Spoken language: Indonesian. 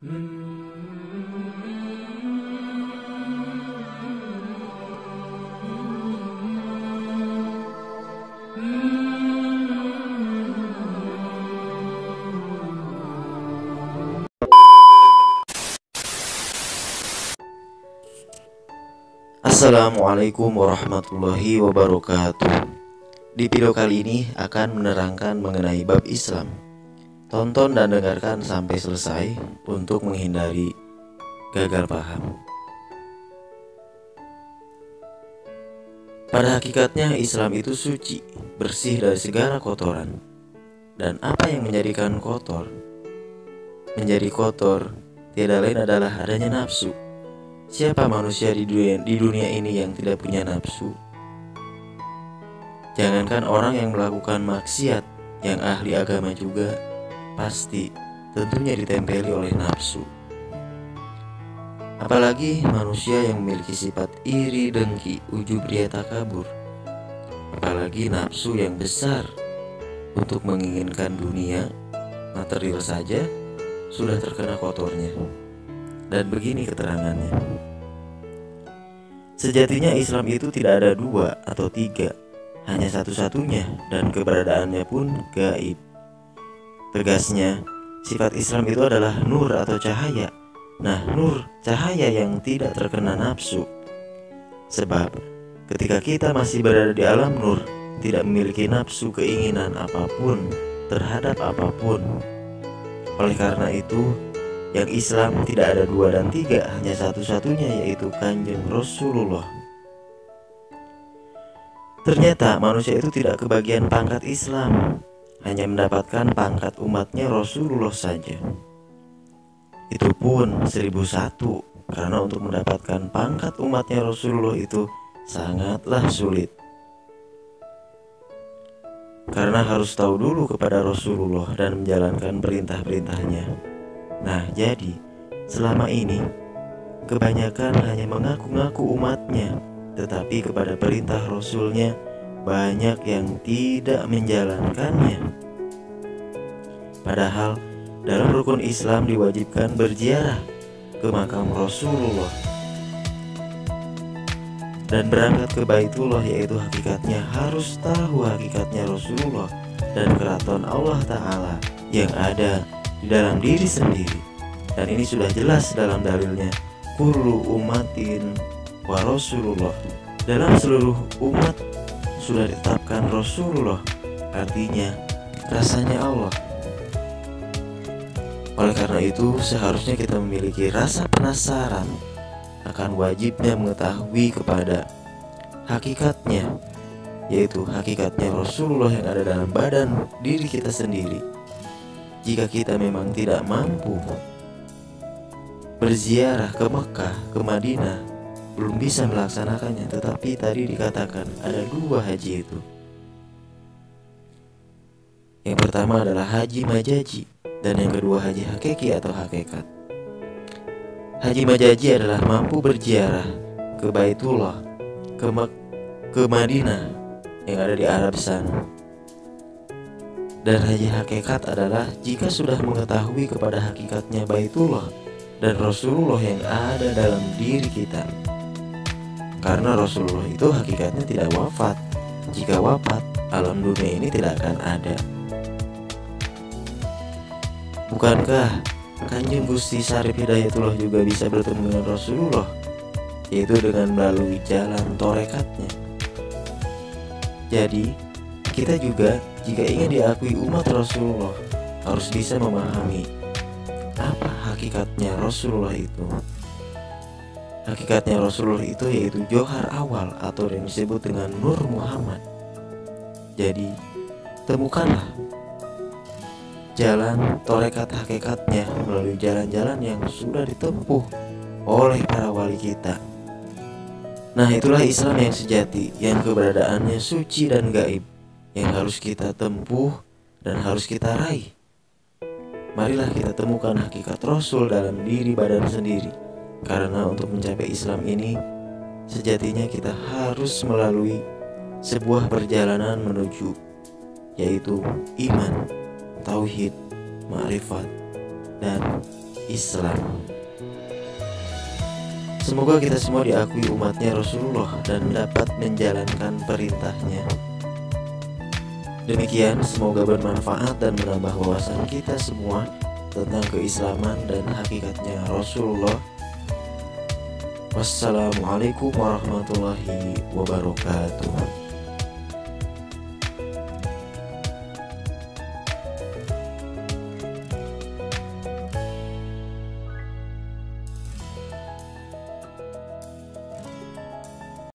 Assalamualaikum warahmatullahi wabarakatuh. Di video kali ini akan menerangkan mengenai bab Islam. Tonton dan dengarkan sampai selesai untuk menghindari gagal paham. Pada hakikatnya Islam itu suci, bersih dari segala kotoran. Dan apa yang menjadikan kotor? Menjadi kotor tiada lain adalah adanya nafsu. Siapa manusia di dunia ini yang tidak punya nafsu? Jangankan orang yang melakukan maksiat, yang ahli agama juga pasti tentunya ditempeli oleh nafsu. Apalagi manusia yang memiliki sifat iri, dengki, ujub, ria, takabur. Apalagi nafsu yang besar untuk menginginkan dunia, material saja sudah terkena kotornya. Dan begini keterangannya. Sejatinya Islam itu tidak ada dua atau tiga, hanya satu-satunya, dan keberadaannya pun gaib. Tegasnya, sifat Islam itu adalah nur atau cahaya. Nah, nur, cahaya yang tidak terkena nafsu. Sebab ketika kita masih berada di alam nur, tidak memiliki nafsu keinginan apapun terhadap apapun. Oleh karena itu, yang Islam tidak ada dua dan tiga, hanya satu-satunya, yaitu Kanjeng Rasulullah. Ternyata manusia itu tidak kebagian pangkat Islam, hanya mendapatkan pangkat umatnya Rasulullah saja. Itu pun 1001, karena untuk mendapatkan pangkat umatnya Rasulullah itu sangatlah sulit. Karena harus tahu dulu kepada Rasulullah dan menjalankan perintah-perintahnya. Nah, jadi selama ini kebanyakan hanya mengaku-ngaku umatnya, tetapi kepada perintah Rasulnya banyak yang tidak menjalankannya. Padahal dalam rukun Islam diwajibkan berziarah ke makam Rasulullah dan berangkat ke Baitullah, yaitu hakikatnya harus tahu hakikatnya Rasulullah dan keraton Allah Ta'ala yang ada di dalam diri sendiri. Dan ini sudah jelas dalam dalilnya, kullu umatin wa Rasulullah. Dalam seluruh umat sudah ditetapkan Rasulullah, artinya rasanya Allah. Oleh karena itu seharusnya kita memiliki rasa penasaran akan wajibnya mengetahui kepada hakikatnya, yaitu hakikatnya Rasulullah yang ada dalam badan diri kita sendiri. Jika kita memang tidak mampu berziarah ke Mekah, ke Madinah, belum bisa melaksanakannya, tetapi tadi dikatakan ada dua haji itu. Yang pertama adalah haji majaji, dan yang kedua haji hakiki atau hakikat. Haji majaji adalah mampu berziarah ke Baitullah, ke Madinah yang ada di Arab sana. Dan haji hakikat adalah jika sudah mengetahui kepada hakikatnya Baitullah dan Rasulullah yang ada dalam diri kita. Karena Rasulullah itu hakikatnya tidak wafat. Jika wafat, alam dunia ini tidak akan ada. Bukankah Kanjeng Gusti Syarif Hidayatullah juga bisa bertemu dengan Rasulullah, yaitu dengan melalui jalan torekatnya? Jadi kita juga jika ingin diakui umat Rasulullah harus bisa memahami apa hakikatnya Rasulullah itu. Hakikatnya Rasulullah itu yaitu johar awal atau yang disebut dengan Nur Muhammad. Jadi temukanlah jalan torekat hakikatnya melalui jalan-jalan yang sudah ditempuh oleh para wali kita. Nah, itulah Islam yang sejati, yang keberadaannya suci dan gaib, yang harus kita tempuh dan harus kita raih. Marilah kita temukan hakikat Rasul dalam diri badan sendiri. Karena untuk mencapai Islam ini, sejatinya kita harus melalui sebuah perjalanan menuju, yaitu iman, tauhid, ma'rifat, dan Islam. Semoga kita semua diakui umatnya Rasulullah dan dapat menjalankan perintahnya. Demikian, semoga bermanfaat dan menambah wawasan kita semua tentang keislaman dan hakikatnya Rasulullah. Wassalamualaikum warahmatullahi wabarakatuh.